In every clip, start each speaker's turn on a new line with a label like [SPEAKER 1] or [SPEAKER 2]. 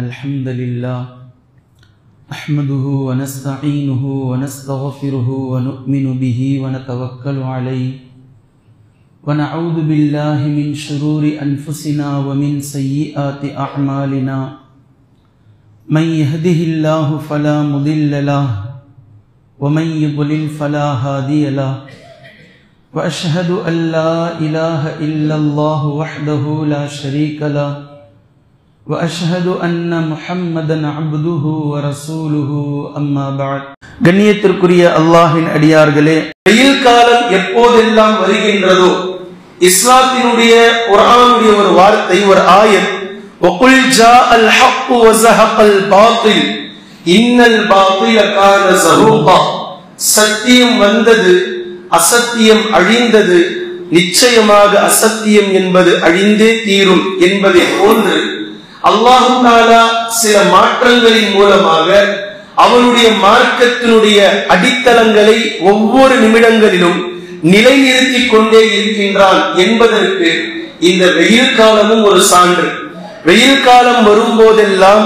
[SPEAKER 1] الحمد لله نحمده ونستعينه ونستغفره ونؤمن به ونتوكل عليه ونعوذ بالله من شرور أنفسنا ومن سيئات أعمالنا من يهده الله فلا مضل له ومن يضلل فلا هادي له وأشهد أن لا إله إلا الله وحده لا شريك له وأشهد أن محمدا عبده ورسوله أما بعد கண்ணியத்திற்குரிய அல்லாஹ்வின் அடியார்களே, வெயில் காலம் எப்போதெல்லாம் வருகின்றதோ இஸ்லாத்தினுடைய குர்ஆனுடைய ஒரு வார்த்தை, ஒரு ஆயத், وَقُلْ جَاءَ الْحَقُّ وَزَهَقَ الْبَاطِلُ إِنَّ الْبَاطِلَ كَانَ زَهُوقًا. சத்தியம் வந்தது, அசத்தியம் அழிந்தது, நிச்சயமாக அசத்தியம் என்பது அழிந்தே தீரும் என்பதை போன்று அல்லாஹ் தஆலா சில மாற்றங்களின் மூலமாக அவனுடைய மார்க்கத்தினுடைய அடித்தளங்களை ஒவ்வொரு நிமிடங்களிலும் நிலைநிறுத்திக் கொண்டே இருக்கின்றான் என்பதற்கு இந்த வெயில் காலமும் ஒரு சான்று. வெயில் காலம் வரும்போதெல்லாம்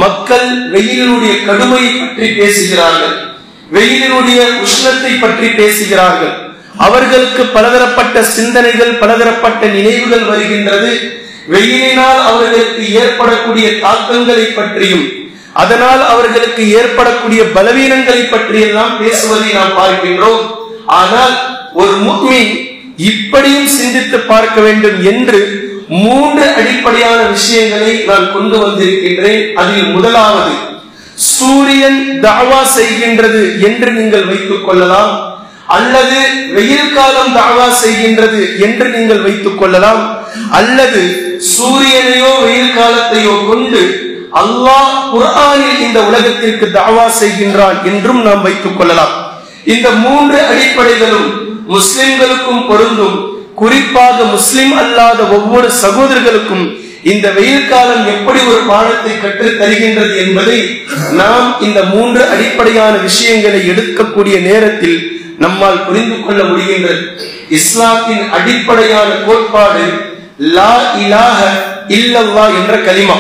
[SPEAKER 1] மக்கள் வெயிலினுடைய கடுமையை பற்றி பேசுகிறார்கள், வெயிலினுடைய உஷ்ணத்தை பற்றி பேசுகிறார்கள். அவர்களுக்கு பலதரப்பட்ட சிந்தனைகள், பலதரப்பட்ட நினைவுகள் வருகின்றது. வெயிலினால் அவர்களுக்கு ஏற்படக்கூடிய தாக்கங்களை பற்றியும் அதனால் அவர்களுக்கு ஏற்படக்கூடிய பலவீனங்களை பற்றியெல்லாம் பேசுவதை நாம் பார்க்கின்றோம். ஆனால் ஒரு முஃமின் இப்படியும் சிந்தித்து பார்க்க வேண்டும் என்று 3 அடிப்படையான விஷயங்களை நான் கொண்டு வந்திருக்கின்றேன். அதில் முதலாவது, சூரியன் தஅவா செய்கின்றது என்று நீங்கள் வைத்துக் கொள்ளலாம், அல்லது வெயில் காலம் தஅவா செய்கின்றது என்று நீங்கள் வைத்துக் கொள்ளலாம், அல்லது சூரியனையோ வெயில் காலத்தையோ கொண்டு அல்லாஹ் குர்ஆனில் இந்த உலகத்திற்கு தஅவா செய்கின்றான் என்றும் நாம் வைத்துக் கொள்ளலாம். இந்த 3 அடிப்படைகளும் முஸ்லிம்களுக்கும் பொருந்தும். குறிப்பாக முஸ்லிம் அல்லாத ஒவ்வொரு சகோதரர்களுக்கும் இந்த வெயில் காலம் எப்படி ஒரு பாடத்தை கற்றுத் தருகின்றது என்பதை நாம் இந்த 3 அடிப்படையான விஷயங்களை எடுக்கக்கூடிய நேரத்தில் நம்மால் புரிந்து கொள்ள முடிகின்றது. இஸ்லாத்தின் அடிப்படையான கோட்பாடு லா இலாஹ இல்லல்லாஹ் என்ற கலிமா.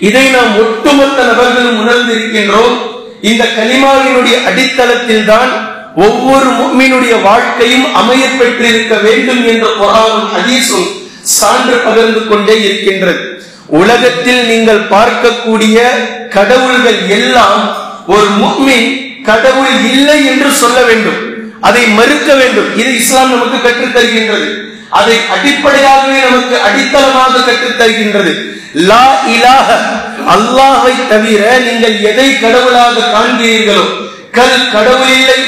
[SPEAKER 1] இதை நாம் ஒட்டுமொத்த நபர்களும் உணர்ந்திருக்கின்றோம். இந்த கலிமாவினுடைய அடித்தளத்தில் தான் ஒவ்வொரு முஃமினுடைய வாழ்க்கையும் அமைய பெற்றிருக்க வேண்டும் என்ற குர்ஆனும் ஹதீஸும் சான்று பகிர்ந்து கொண்டே இருக்கின்றது. உலகத்தில் நீங்கள் பார்க்கக்கூடிய கடவுள்கள் எல்லாம் ஒரு முஃமின் கடவுள் இல்லை என்று சொல்ல வேண்டும், அதை மறுக்க வேண்டும். இது இஸ்லாம் நமக்கு கற்றுத் தருகின்றது. அதை அடிப்படையாகவே நமக்கு அடித்தளமாக கற்றுத் தருகின்றது. லா இலாஹ, அல்லாஹ்வை தவிர நீங்கள் எதை கடவுளாக காண்கிறீர்களோ, கல் கடவுள் இல்லை,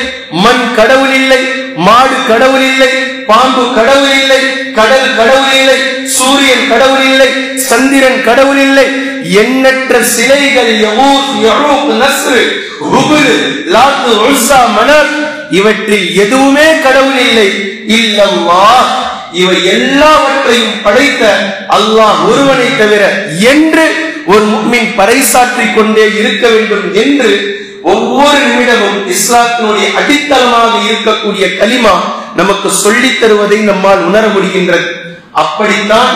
[SPEAKER 1] மண் கடவுள் இல்லை, மாடு கடவுள் இல்லை, பாம்பு கடவுள் இல்லை, கடல் கடவுள் இல்லை, சூரியன் கடவுள் இல்லை, சந்திரன் கடவுள் இல்லை, எண்ணற்ற சிலைகள், யகூத், யஊக், நஸ்ர், ஹுபுல், லாத், உஸ்ஸா, மனாத், இவற்றில் எதுவுமே கடவுள் இல்லை. இல்லல்லாஹ், இவை எல்லாவற்றையும் படைத்த அல்லாஹ் ஒருவனை தவிர என்று ஒரு முஃமின் பறைசாற்றிக் கொண்டே இருக்க வேண்டும் என்று ஒவ்வொரு நிமிடமும் இஸ்லாத்தினுடைய அடித்தளமாக இருக்கக்கூடிய கலிமா நமக்கு சொல்லித் தருவதை நம்மால் உணர முடிகின்றது. அப்படித்தான்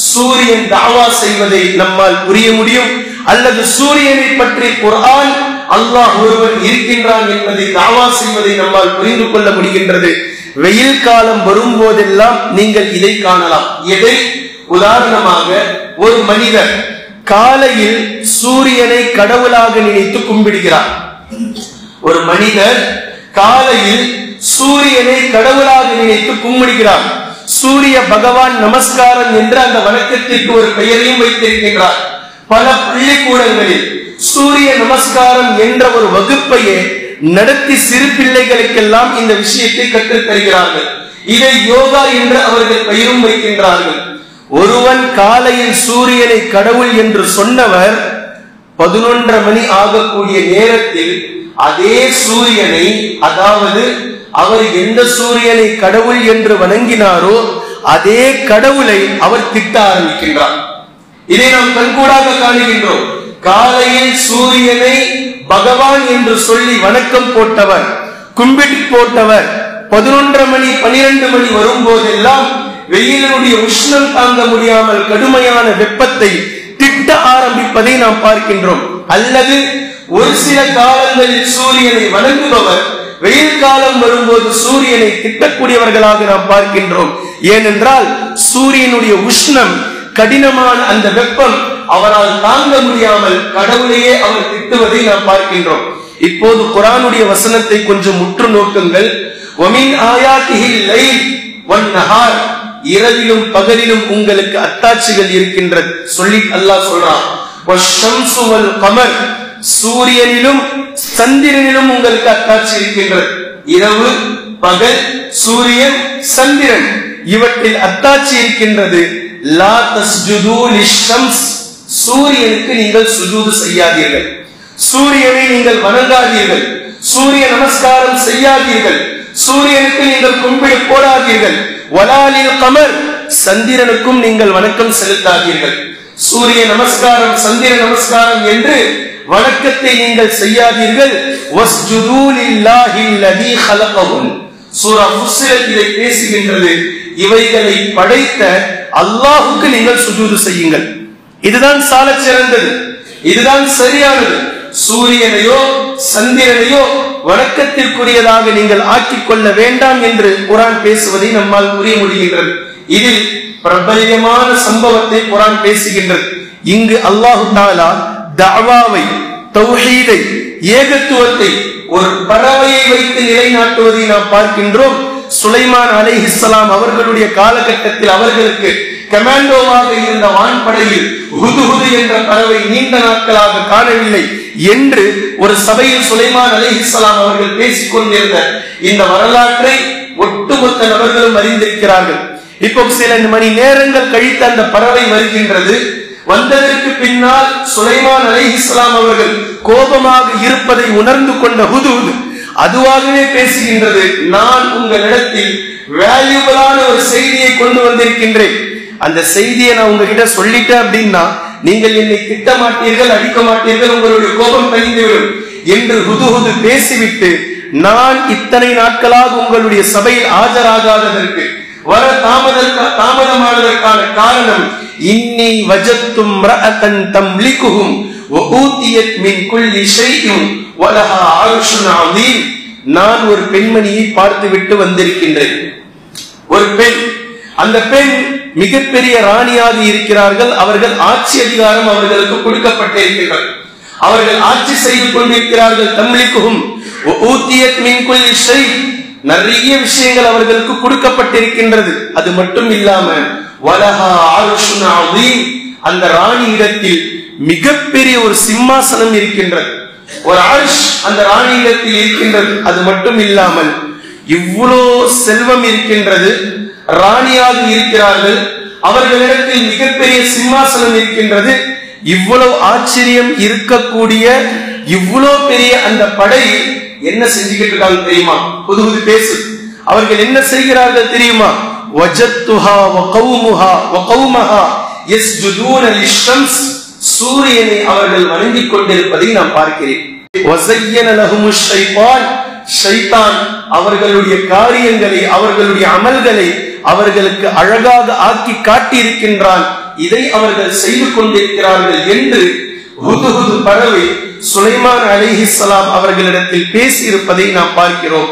[SPEAKER 1] சூரியன் தஅவா செய்வதை நம்மால் புரிய முடியும், அல்லது சூரியனை பற்றி குர்ஆன் அல்லாஹ் ஒருவன் இருக்கின்றான் என்பதை தஅவா செய்வதை நம்மால் புரிந்து கொள்ள முடிகின்றது. வெயில் காலம் வரும்போதெல்லாம் நீங்கள் இதை காணலாம். எதை? உதாரணமாக, ஒரு மனிதர் காலையில் சூரியனை கடவுளாக நினைத்து கும்பிடுகிறார். ஒரு மனிதர் காலையில் சூரியனை கடவுளாக நினைத்து கும்பிடுகிறார். சூரிய பகவான் நமஸ்காரம் என்ற அந்த வணக்கத்திற்கு ஒரு பெயரையும் வைத்திருக்கிறார். பல பள்ளிக்கூடங்களில் சூரிய நமஸ்காரம் என்ற ஒரு வகுப்பையே நடத்தி சிறு பிள்ளைகளுக்கெல்லாம் இந்த விஷயத்தை கற்றுத் தருகிறார்கள். இதை யோகா என்று அவர்கள் பெயரும் வைக்கின்றார்கள். ஒருவன் காலையில் சூரியனை கடவுள் என்று சொன்னவர் 11:30 மணி ஆகக்கூடிய நேரத்தில் அதே சூரியனை, அதாவது அவர் எந்த சூரியனை கடவுள் என்று வணங்கினாரோ அதே கடவுளை அவர் திட்ட ஆரம்பிக்கின்றார். இதை நாம் கண்கூடாக காணுகின்றோம். காலையில் சூரியனை பகவான் என்று சொல்லி வணக்கம் போட்டவர், கும்பிட்டு போட்டவர் 11:30 மணி 12 மணி வரும்போதெல்லாம் வெயிலினுடைய உஷ்ணம் தாங்க முடியாமல் கடுமையான வெப்பத்தை
[SPEAKER 2] திட்ட ஆரம்பிப்பதை நாம் பார்க்கின்றோம். அல்லது ஒரு சில காலங்களில் சூரியனை வணங்குபவர் வெயில் காலம் வரும்போது சூரியனை திட்டக்கூடியவர்களாக நாம் பார்க்கின்றோம். ஏனென்றால் சூரியனுடைய உஷ்ணம், கடினமான அந்த வெப்பம் அவரால் தாங்க முடியாமல் கடவுளையே அவர் திட்டுவதை நாம் பார்க்கின்றோம். இப்போது குர்ஆனுடைய வசனத்தை கொஞ்சம் உற்று நோக்குங்கள். வமின் ஆயாத்திஹில் லைல் வன் நஹார், இரவிலும் பகலிலும் உங்களுக்கு அத்தாட்சிகள் இருக்கின்றது சொல்லி அல்லாஹ் சொல்றான். வஷ்ஷம்சு வல் கமர், சூரியனிலும் சந்திரனிலும் உங்களுக்கு அத்தாட்சி இருக்கின்றது. இரவு பகல், சூரியன் சந்திரன், இவற்றில் அத்தாட்சி இருக்கின்றது. லா தஸ்ஜுது லிஷம்ஸ், சூரியனுக்கு நீங்கள் சுஜூது செய்யாதீர்கள், சூரியனை நீங்கள் வணங்காதீர்கள், சூரிய நமஸ்காரம் செய்யாதீர்கள், சூரியனுக்கு நீங்கள் கும்பிடு போடாதீர்கள். வலாலில் கமர், சந்திரனுக்கும் நீங்கள் வணக்கம் செலுத்தாதீர்கள். சூரிய நமஸ்காரம் சந்திர நமஸ்காரம் என்று வணக்கத்தை நீங்கள் செய்யாதீர்கள். வஸ்ஜுது லில்லாஹி அல்லதி ஹலகஹும், சூரா ஃபுஸ்ஸிலத் இதை பேசுகின்றது. இவைகளை படைத்த அல்லாஹ்வுக்கு நீங்கள் சுஜூது செய்யுங்கள். இதுதான் சாலச் சிறந்தது, இதுதான் சரியானது. சூரியனையோ சந்திரனையோ வணக்கத்திற்குரியதாக நீங்கள் ஆக்கிக் கொள்ள வேண்டாம் என்று குர்ஆன் பேசுவதை நம்மால் புரிய முடிகின்றது. இதில் பிரபல்யமான சம்பவத்தை குர்ஆன் பேசுகின்றது. இங்கு அல்லாஹ் தஆலா தஅவாவை, தௌஹீதை, ஏகத்துவத்தை ஒரு பறவையை வைத்து நிலைநாட்டுவதை நாம் பார்க்கின்றோம். சுலைமான் அலைஹிஸ்ஸலாம் அவர்களுடைய காலகட்டத்தில் அவர்களுக்கு கமாண்டோவாக இருந்த வான்படையில் ஹுதுஹுது என்ற பறவை நீண்ட நாட்களாக காணவில்லை என்று ஒரு சபையில் சுலைமான் அலைஹிஸ்ஸலாம் அவர்கள் பேசிக் கொண்டிருந்த இந்த வரலாற்றை ஒட்டுமொத்த நபர்களும் அறிந்திருக்கிறார்கள். இப்போ சில மணி நேரங்கள் கழித்து அந்த பறவை வருகின்றது. வந்ததற்கு பின்னால் சுலைமான் அலைஹிஸ்ஸலாம் அவர்கள் கோபமாக இருப்பதை உணர்ந்து கொண்ட ஹுதுஹுது அதுவாகவே பேசுகின்றது. நான் உங்களிடத்தில் வேல்யூபிளான ஒரு செய்தியை கொண்டு வந்திருக்கின்றேன், அந்த செய்தியை நான் உங்ககிட்ட சொல்லிட்டேன் அப்படின்னா நீங்கள் என்னை திட்ட மாட்டீர்கள், அடிக்க மாட்டீர்கள், உங்களுடைய கோபம் தணிந்துவிடும் என்று ஹுதுஹுது பேசிவிட்டு, நான் இத்தனை நாட்களாக உங்களுடைய சபையில் ஆஜராகாததற்கு, வர தாமதமானதற்கான காரணம், இன்னி வஜத்தும் ரஅதன் தம்லிகுஹும் வ ஊதியத் மின் குல்லி ஷைஇன் வ லஹா அர்ஷுன் அதீம், நான் ஒரு பெண்மணியை பார்த்துவிட்டு வந்திருக்கின்றேன். ஒரு பெண், அந்த பெண் மிகப்பெரிய ராணியாக இருக்கிறார்கள். அவர்கள் ஆட்சி அதிகாரம் அவர்களுக்கு கொடுக்கப்பட்டிருக்கிறது. அவர்கள் ஆட்சி செய்து கொண்டிருக்கிறார்கள். தம்லிகுஹும் வ ஊதியத் மின் குல்லி ஷை, நிறைய விஷயங்கள் அவர்களுக்கு கொடுக்கப்பட்டிருக்கின்றது. அது மட்டும் இல்லாம வலஹா அர்ஷுன் அதீம், அந்த ராணி இடத்தில் மிகப்பெரிய ஒரு சிம்மாசனம் இருக்கின்றது, ஒரு அர்ஷ் அந்த ராணி இடத்தில் இருக்கின்றது. அது மட்டும் இல்லாமல் இவ்வளோ செல்வம் இருக்கின்றது, ராணியாக இருக்கிறார்கள், அவர்களிடத்தில் மிகப்பெரிய சிம்மாசனம் இருக்கின்றது. இவ்வளவு ஆச்சரியம் இருக்கக்கூடிய இவ்வளவு பெரிய அந்த படை என்ன செஞ்சுக்கிட்டு இருக்காங்க தெரியுமா? ஹுதுஹுது பேசு. அவர்கள் என்ன செய்கிறார்கள் தெரியுமா? வஜத்துஹா வ கௌமுஹா வ கௌமஹா யஸ்ஜுதூன லிஷம்ஸ், சூரியனை அவர்கள் வணங்கிக் கொண்டிருப்பதை நாம் பார்க்கிறேன். வஸய்யன லஹுமுஷ் ஷைத்தான், ஷைத்தான் அவர்களுடைய காரியங்களை, அவர்களுடைய அமல்களை அவர்களுக்கு அழகாக ஆக்கி காட்டியிருக்கின்றான். இதை அவர்கள் செய்து கொண்டிருக்கிறார்கள் என்று ஹுதுஹுது பறவை சுலைமான் அலைஹிஸ்ஸலாம் அவர்களிடத்தில் பேசியிருப்பதை நாம் பார்க்கிறோம்.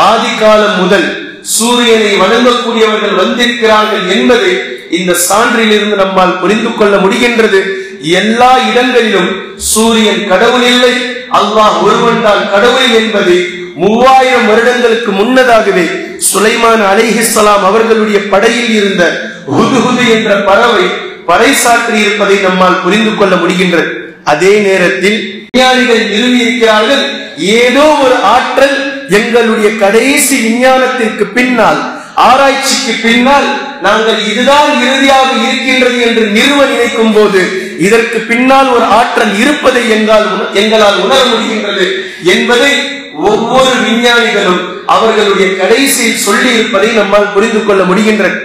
[SPEAKER 2] ஆதி காலம் முதல் சூரியனை வணங்கக்கூடியவர்கள் வந்திருக்கிறார்கள் என்பதை இந்த சான்றிலிருந்து நம்மால் புரிந்து கொள்ள முடிகின்றது. எல்லா இடங்களிலும் சூரியன் கடவுள் இல்லை, அல்லாஹ் ஒருவன் தான் கடவுள் என்பது 3000 வருடங்களுக்கு முன்னதாகவே சுலைமான் அலைஹிஸ்ஸலாம் அவர்களுடைய படையில் இருந்த ஹுதுஹுது என்ற பறவை பறைசாற்றி இருப்பதை நம்மால் புரிந்து கொள்ள முடிகின்றது. அதே நேரத்தில் விஞ்ஞானிகள் நிறுவி இருக்கிறார்கள், ஏதோ ஒரு ஆற்றல் எங்களுடைய கடைசி விஞ்ஞானத்திற்கு பின்னால், ஆராய்ச்சிக்கு பின்னால் நாங்கள் இதுதான் இறுதியாக இருக்கின்றது என்று நிறுவ நினைக்கும் போது இதற்கு பின்னால் ஒரு ஆற்றல் இருப்பதை எங்களால் உணர முடிகின்றது என்பதை ஒவ்வொரு விஞ்ஞானிகளும் அவர்களுடைய கடைசியில் சொல்லி இருப்பதை நம்மால் புரிந்து கொள்ள முடிகின்றது.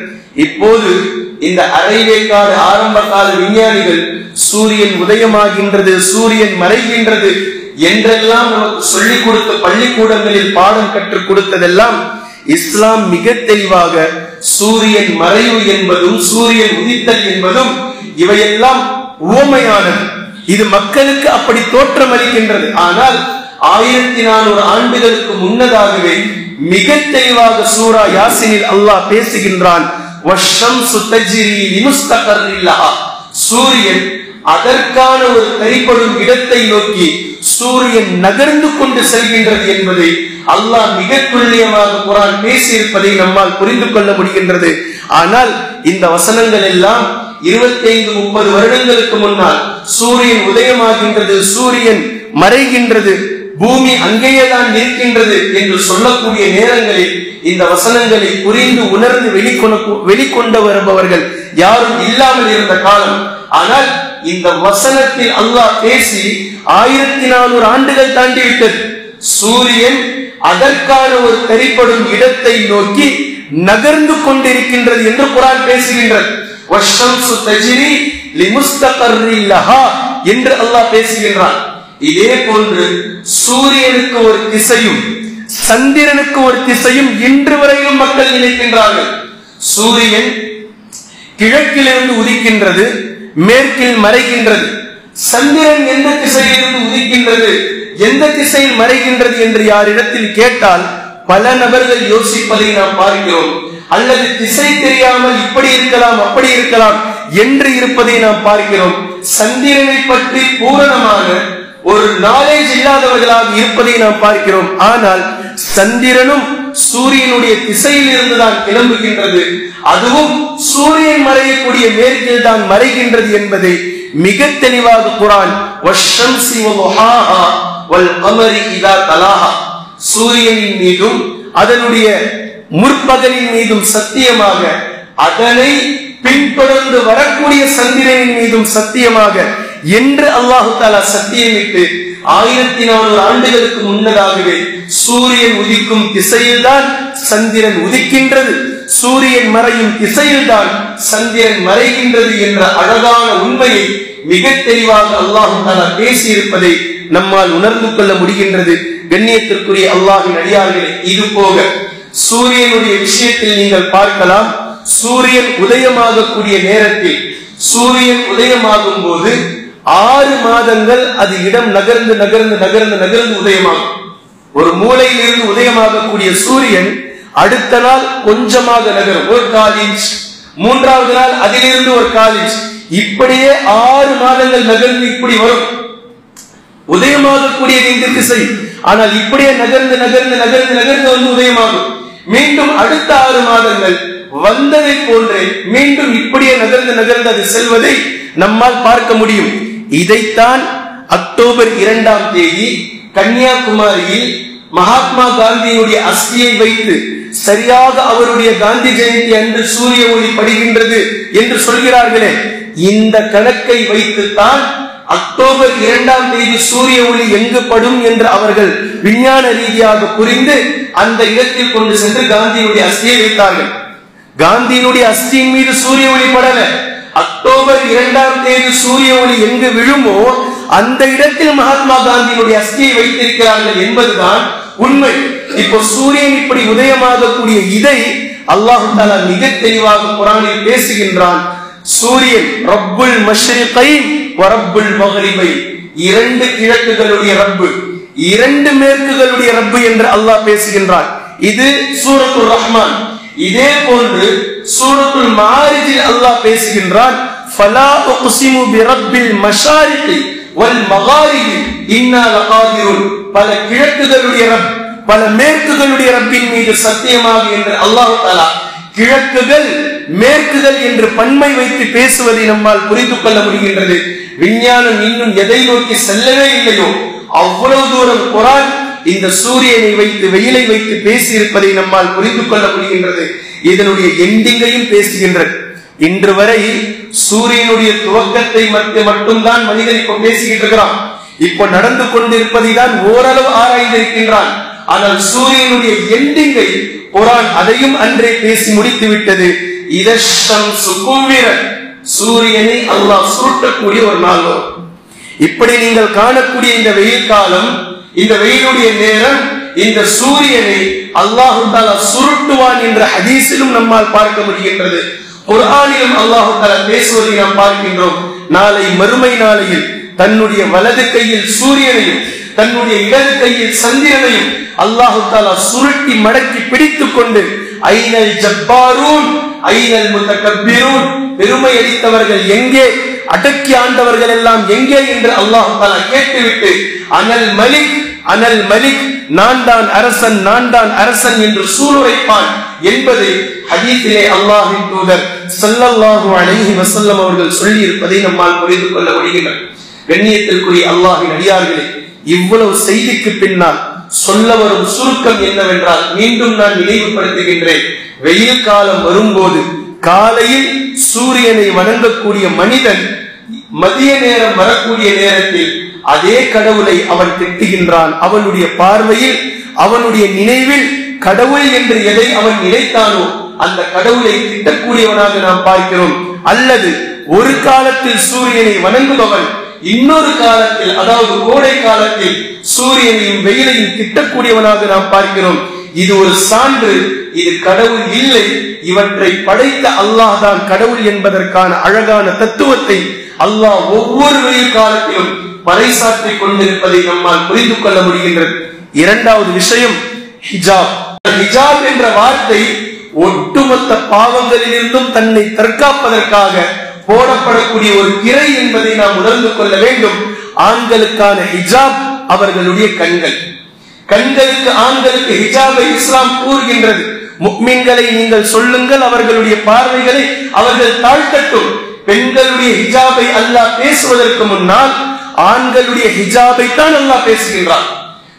[SPEAKER 2] இப்போது இந்த அரைவேக்காடு ஆரம்ப கால விஞ்ஞானிகள் சூரியன் உதயமாகின்றது, சூரியன் மறைகின்றது என்றெல்லாம் நமக்கு சொல்லிக் கொடுத்த பள்ளிக்கூடங்களில் பாடம் கற்றுக் கொடுத்ததெல்லாம் இஸ்லாம் மிக தெளிவாக சூரியன் மறைவு என்பதும் சூரியன் உதித்தல் என்பதும் இவையெல்லாம் உவமையானது. இது மக்களுக்கு அப்படி தோற்றம் அளிக்கின்றது. ஆனால் 1400 ஆண்டுகளுக்கு முன்னதாகவே மிக தெளிவாக சூரா யாசினில் அல்லாஹ் பேசுகின்றான். வஷ்ஷம்சு தஜ்ரி லிமுஸ்தகர்ரின் லஹா. சூரியன் அதற்கான ஒரு கைப்படும் இடத்தை நோக்கி சூரியன் நகர்ந்து கொண்டு செல்கின்றது என்பதை அல்லாஹ் மிக துல்லியமாக குர்ஆன் பேசியிருப்பதை நம்மால் புரிந்து கொள்ள முடிகின்றது. ஆனால் இந்த வசனங்கள் எல்லாம் 25-30 வருடங்களுக்கு முன்னால் சூரியன் உதயமாகின்றது, சூரியன் மறைகின்றது, பூமி அங்கேயேதான் இருக்கின்றது என்று சொல்லக்கூடிய நேரங்களில் இந்த வசனங்களை புரிந்து உணர்ந்து வெளிக்கொண்டு வருபவர்கள் யாரும் இல்லாமல் இருந்த காலம். ஆனால் இந்த வசனத்தில் அல்லாஹ் பேசி 1400 ஆண்டுகள் தாண்டிவிட்டது. சூரியன் அதற்கான ஒரு தெரிப்படும் இடத்தை நோக்கி நகர்ந்து கொண்டிருக்கின்றது என்று குர்ஆன் பேசுகின்றது. வஷ்ஷம்சு தஜ்ரி லிமுஸ்தகர்ரின் லஹா என்று அல்லாஹ் பேசுகின்றான். இதே போன்று சூரியனுக்கு ஒரு திசையும் சந்திரனுக்கு ஒரு திசையும் இன்று வரையிலும் மக்கள் நினைக்கின்றார்கள். சூரியன் கிழக்கிலிருந்து உதிக்கின்றது, மேற்கில் மறைகின்றது. சந்திரன் எந்த திசையிலிருந்து உதிக்கின்றது, எந்த திசையில் மறைகின்றது என்று யாரிடத்தில் கேட்டால் பல நபர்கள் யோசிப்பதை நாம் பார்க்கிறோம். அல்லது திசை தெரியாமல் இப்படி இருக்கலாம் அப்படி இருக்கலாம் என்று இருப்பதை நாம் பார்க்கிறோம். சந்திரனை பற்றி பூரணமான ஒரு நாலேஜ் இல்லாதவர்களாக இருப்பதை நாம் பார்க்கிறோம். ஆனால் சந்திரனும் சூரியனுடைய திசையில் இருந்துதான் கிளம்புகின்றது, அதுவும் சூரியன் மறையக்கூடிய மேற்கில் தான் மறைகின்றது என்பதை மிக தெளிவாக குர்ஆன் வஷ்ஷம்சி வதுஹாஹா வல் கமரி இதா தலாஹா, சூரியனின் மீதும் அதனுடைய முற்பகலின் மீதும் சத்தியமாக, அதனை பின்தொடர்ந்து வரக்கூடிய சந்திரனின் மீதும் சத்தியமாக என்று அல்லாஹு தஆலா சத்தியமிட்டு 1400 ஆண்டுகளுக்கு முன்னதாகவே சூரியன் உதிக்கும் திசையில்தான் சந்திரன் உதிக்கின்றது, சூரியன் மறையும் திசையில்தான் சந்திரன் மறைகின்றது என்ற அழகான உண்மையை மிக தெளிவாக அல்லாஹு தஆலா பேசியிருப்பதை நம்மால் உணர்ந்து கொள்ள முடிகின்றது. கண்ணியத்திற்குரிய அல்லாஹ்வின் அடியார்களே, இது போக சூரியனுடைய விஷயத்தில் நீங்கள் பார்க்கலாம். சூரியன் உதயமாகக்கூடிய நேரத்தில், சூரியன் உதயமாகும் போது 6 மாதங்கள் அது இடம் நகர்ந்து நகர்ந்து நகர்ந்து நகர்ந்து உதயமாகும். ஒரு மூலையில் இருந்து உதயமாகக்கூடிய சூரியன் அடுத்த நாள் கொஞ்சமாக நகரும், ஒரு 1/4 இன்ச், 3வது நாள் அதிலிருந்து ஒரு 1/4 இன்ச், இப்படியே 6 மாதங்கள் நகர்ந்து இப்படி வரும். உதயமாகக்கூடிய இந்த திசை, ஆனால் இப்படியே நகர்ந்து நகர்ந்து நகர்ந்து நகர்ந்து வந்து உதயமாகும். மீண்டும் அடுத்த 6 மாதங்கள் வந்ததை போன்றே மீண்டும் இப்படியே நகர்ந்து நகர்ந்து அது செல்வதை நம்மால் பார்க்க முடியும். இதைத்தான் அக்டோபர் 2ஆம் தேதி கன்னியாகுமரியில் மகாத்மா காந்தியினுடைய அஸ்தியை வைத்து சரியாக அவருடைய காந்தி ஜெயந்தி அன்று சூரிய ஒளி படுகின்றது என்று சொல்கிறார்களே, இந்த கணக்கை வைத்துத்தான் அக்டோபர் 2ஆம் தேதி சூரிய ஒளி எங்கு படும் என்று அவர்கள் விஞ்ஞான ரீதியாக புரிந்து அந்த இடத்தில் கொண்டு சென்று காந்தியினுடைய அஸ்தியை வைத்தார்கள். காந்தியினுடைய அஸ்தியின் மீது சூரிய ஒளி படல. அக்டோபர் 2ஆம் தேதி சூரிய ஒளி எங்கு விழுமோ அந்த இடத்தில் மகாத்மா காந்தியினுடைய அஸ்தியை வைத்திருக்கிறார்கள் என்பதுதான் உண்மை. இப்போ சூரியன் இப்படி உதயமாகக்கூடிய இதை அல்லாஹ் தஆலா மிக தெளிவாக குர்ஆனில் பேசுகின்றான். சூரியன் ரப்புல் மஷ்ரிகைன் வ ரப்புல் மக்ரிபைன், 2 கிழக்குகளுடைய ரப்பு, 2 மேற்குகளுடைய ரப்பு என்று அல்லாஹ் பேசுகின்றான். இது சூரத்துர் ரஹ்மான். இதே போன்று சூரத்துல் மாரிஜில் அல்லாஹ் பேசுகின்றான், ஃபலா உக்ஸிமு பிரப்பில் மஷாரிகி வல் மகாரிபி இன்னா லகாதிருன், பல கிழக்குகளுடைய ரப், பல மேற்குகளுடைய ரப்பின் மீது சத்தியமாக என்று அல்லாஹ் தஆலா கிழக்குகள் மேற்குகள் என்று பன்மை வைத்து பேசுவதை நம்மால் புரிந்து கொள்ள முடிகின்றது. விஞ்ஞானம் இன்னும் எதை நோக்கி செல்லவே இல்லையோ அவ்வளவு தூரம் குர்ஆன் இந்த சூரியனை வைத்து வெயிலை வைத்து பேசி இருப்பதை நம்மால் புரிந்து கொள்ள முடிகின்றது. இதனுடைய எண்டிங்கையும் பேசுகின்றது. இன்று வரை சூரியனுடைய துவக்கத்தை மட்டும்தான் மனிதன் இப்ப பேசிக்கிட்டு இருக்கிறான். இப்ப நடந்து கொண்டிருப்பதை தான் ஓரளவு ஆராய்ந்திருக்கின்றான். ஆனால் சூரியனுடைய எண்டிங்கை குர்ஆன் அதையும் அன்றே பேசி முடித்து விட்டது. இதஷம்சு குவ்விரத், சூரியனை அல்லாஹ் சுருட்டக்கூடிய ஒரு நாள் வரும். இப்படி நீங்கள் காணக்கூடிய இந்த வெயில் காலம், இந்த வெயிலுடைய நேரம், இந்த சூரியனை அல்லாஹ் தஆலா சுருட்டுவான் என்ற ஹதீஸிலும் நம்மால் பார்க்க முடிகின்றது. குர்ஆனிலும் அல்லாஹ் தஆலா பேசுவதை நாம் பார்க்கின்றோம். நாளை மறுமை நாளையில் தன்னுடைய வலது கையில் சூரியனையும் தன்னுடைய இடது கையில் சந்திரனையும் அல்லாஹு தஆலா சுருட்டி மடக்கி பிடித்துக் கொண்டு ஐனல் ஜப்பாரூன் ஐனல் முத்தகப்பிரூன், பெருமை அளித்தவர்கள் எங்கே, அடக்கி ஆண்டவர்கள் எல்லாம் எங்கே என்று அல்லாஹு தஆலா கேட்டுவிட்டு அனல் மலிக் அனல் மலிக், நான் தான் அரசன் நான் தான் அரசன் என்று சூளுரைப்பான் என்பதை ஹதீஸிலே அல்லாஹ்வின் தூதர் ஸல்லல்லாஹு அலைஹி வஸல்லம் அவர்கள் சொல்லி இருப்பதை நம்மால் புரிந்து கொள்ள முடிகிறது. கண்ணியத்திற்குரிய அல்லாஹ்வின் அடியார்களே, இவ்வளவு செய்திக்கு பின்னால் சொல்ல வரும் சுருக்கம் என்னவென்றால், மீண்டும் நான் நினைவுபடுத்துகின்றேன், வெயில் காலம் வரும்போது காலையில் சூரியனை வணங்கக்கூடிய மனிதன் மதிய நேரம் வரக்கூடிய நேரத்தில் அதே கடவுளை அவன் திட்டுகின்றான். அவனுடைய பார்வையில் அவனுடைய நினைவில் கடவுள் என்று எதை அவன் நினைத்தானோ அந்த கடவுளை திட்டக்கூடியவனாக நாம் பார்க்கிறோம். அல்லது ஒரு காலத்தில் சூரியனை வணங்குபவன் இன்னொரு காலத்தில், அதாவது கோடை காலத்தில் சூரியனையும் வெயிலையும் திட்டக்கூடியவனாக நாம் பார்க்கிறோம். இது ஒரு சான்று, இது கடவுள் இல்லை, இவற்றை படைத்த அல்லாஹ் தான் கடவுள் என்பதற்கான அழகான தத்துவத்தை அல்லாஹ் ஒவ்வொரு வெயில் காலத்திலும் பறைசாற்றிக் கொண்டிருப்பதை நம்மால் புரிந்து கொள்ள முடிகின்றது. இரண்டாவது விஷயம் ஹிஜாப். ஹிஜாப் என்ற வார்த்தை ஒட்டுமொத்த பாவங்களிலிருந்தும் தன்னை தற்காப்பதற்காக போடப்படக்கூடிய ஒரு திரை என்பதை நாம் உணர்ந்து கொள்ள வேண்டும். ஆண்களுக்கான ஹிஜாப் அவர்களுடைய கண்கள். கண்களுக்கு ஆண்களுக்கு ஹிஜாபை இஸ்லாம் கூறுகின்றது. முஃமின்களை நீங்கள் சொல்லுங்கள், அவர்களுடைய பார்வைகளை அவர்கள் தாழ்த்தட்டும். பெண்களுடைய ஹிஜாபை அல்லாஹ் பேசுவதற்கு முன்னால் ஆண்களுடைய ஹிஜாபை தான் அல்லாஹ் பேசுகின்றான்.